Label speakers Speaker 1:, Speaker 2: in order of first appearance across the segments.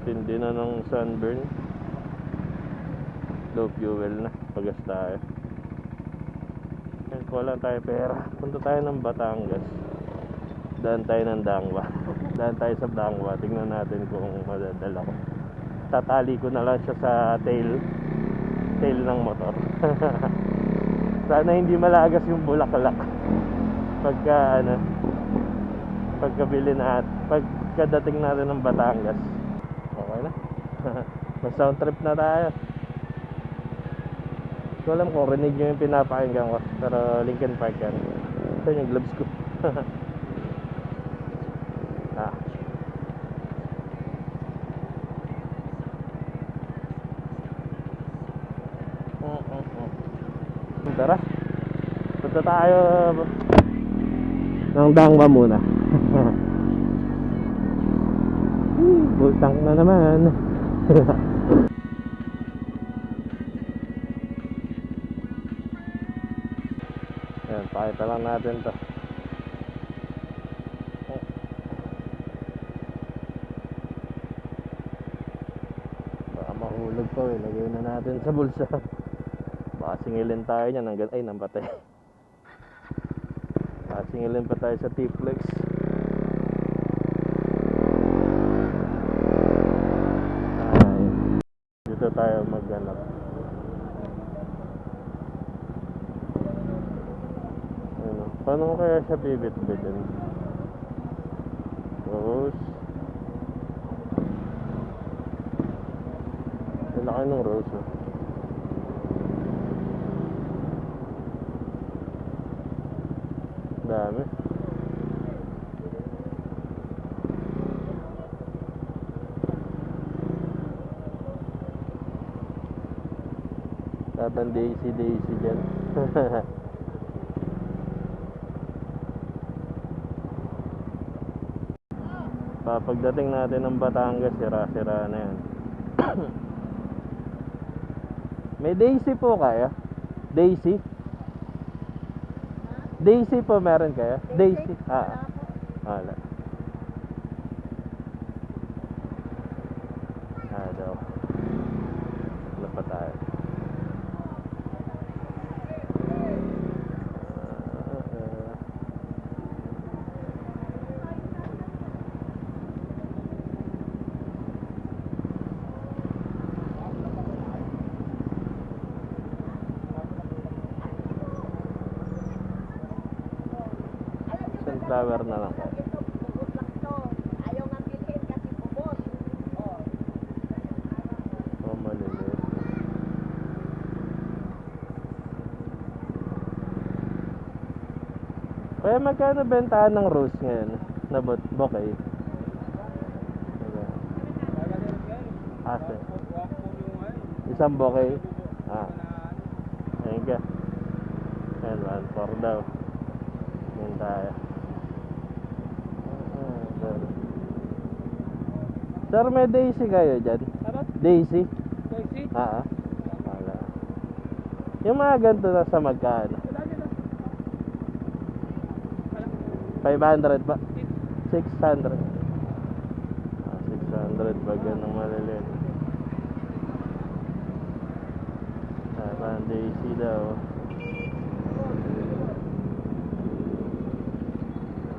Speaker 1: tindi na ng sunburn. Low fuel na, pagas tayo. Wala tayo pera. Punta tayo ng Batangas. Daan tayo ng Dangwa. Daan tayo sa Dangwa. Tingnan natin kung madadala ko. Tatali ko na lang siya sa tail ng motor. Sana hindi malagas yung bulaklak pagkabili na at pagkadating natin ng Batangas. Okay na. Mag sound trip na tayo. Hindi ko alam kung rinig nyo yung pinapakinggan ko, pero Linkin Park yan. Ito yung gloves ko. Tara, punta tayo ng Dangwa muna. Bultang na naman. Ayan, pakita lang natin to. Baka mahulog pa eh. Lagay na natin sa bulsa. Baka singilin tayo niyan hanggang ay nampatay. Baka singilin pa tayo sa T-Flex. Ay, dito tayo maghanap. Ano, paano kaya siya bibit-bitin? Rose. Laki ng rose oh. Dami. Tatang Daisy dyan. Pagdating natin ng Batangas, sira-sira na yan. May Daisy po kaya? Daisy? Daisy po meron kaya? Daisy? Wala. Daw. Wala pa tayo. Sunflower na lang.
Speaker 2: Ayaw nga bilhin kasi bubot.
Speaker 1: Maliliit. Kaya magkano bentahan ng rose ngayon? Na bouquet? Ase. Isang bouquet? Ayun ka. Ayan, 1.4 daw. Yan tayo. Sir, may Daisy kayo dyan? Daisy?
Speaker 3: Daisy?
Speaker 1: Wala. Yung mga ganito na sa magkano? 500 ba? 600. 600 ba ganang maliliit? Parang Daisy daw.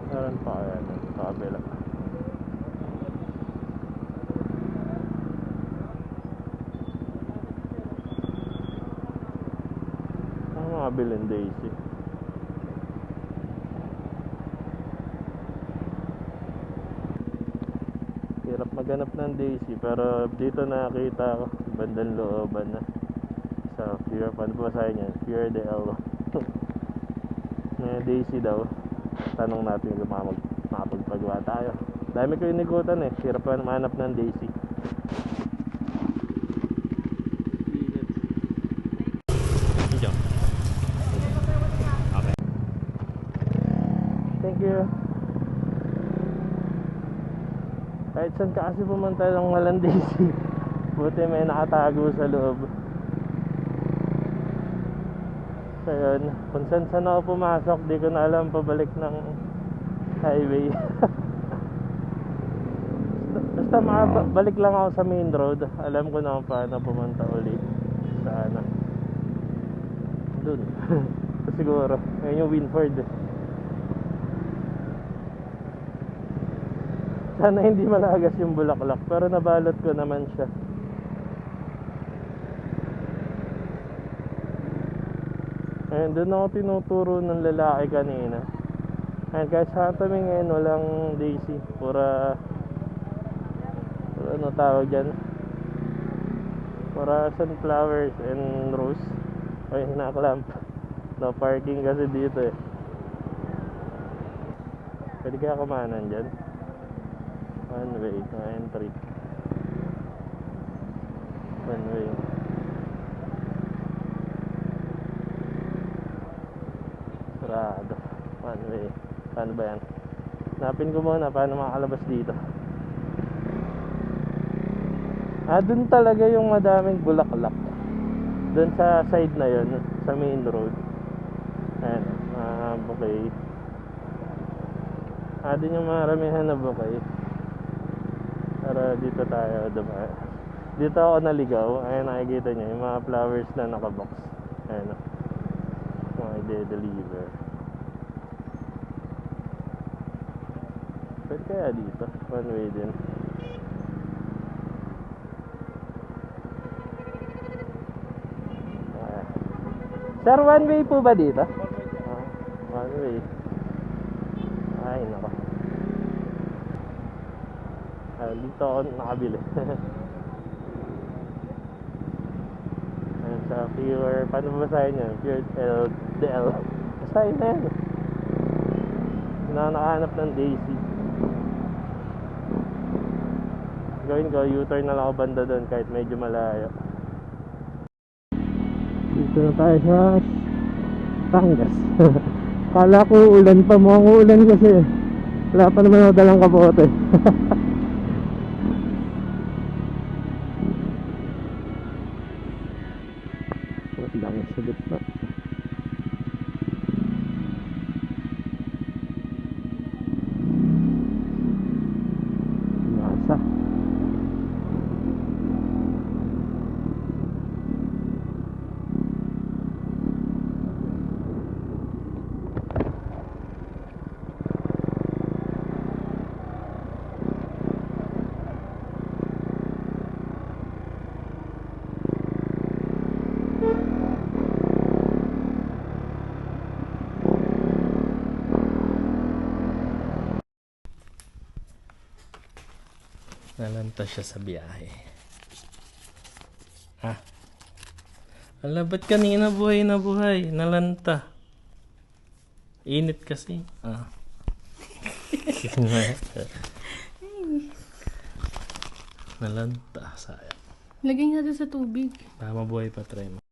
Speaker 1: Meron pa kaya sa kabila. Bilhin Daisy. Hirap maghanap ng Daisy, pero dito nakita ko bandang looban na sa Pure, paano ba sa inyo? Pure de El. May Daisy daw. Tanong natin kung makapagpagawa tayo. Dami ko inikutan eh. Hirap pa manap ng Daisy. Thank you. Kahit saan ka kasi pumunta ng walang Daisy. Buti may nakatago sa loob. So yun, kung saan ako pumasok, di ko na alam pabalik ng highway. Basta balik lang ako sa main road. Alam ko na kung paano pumunta ulit sa ano. Dun. Siguro. Ayun yung Winford. Sana hindi malagas yung bulaklak. Pero nabalot ko naman siya. Ayun, doon ako tinuturo ng lalaki kanina. Ayun, kahit sa kami ngayon walang daisy. Pura ano tawag dyan? Pura sunflowers and rose. Ay, naklamp. No parking kasi dito eh. Pwede kaya kumanan dyan? One way, no entry. One way. Sarado. One way. Paano ba yan? Hanapin ko muna paano makakalabas dito. Dun talaga yung madaming bulaklak. Dun sa side na yun, sa main road. Ayan, bouquet. Dun yung maramihan na bouquet. Pero dito tayo dumaan. Dito ako naligaw. Ayan, nakikita nyo yung mga flowers na nakabox. Ayan, mga i-deliver. Pwede kaya dito? One way din. Sir, one way po ba dito? One way. Ay, nako. Dito ako nakabili. Ayan, sa Pure, paano ba basahin yan? Pure LDL. Basahin na yan. Nakahanap ng Daisy. Gawin ko, U-turn na lang ako banda doon kahit medyo malayo. Dito na tayo sa Tangas. Kala ko ulan pa, mukhang ulan kasi wala pa naman ako dalang kapote. Lang sa gitna. Nasa nalanta siya sa biyahe. Ala, ba't kanina buhay na buhay? Nalanta. Init kasi. Nalanta, sayang.
Speaker 3: Lagay nga doon sa tubig.
Speaker 1: Baka mabuhay pa, try mo.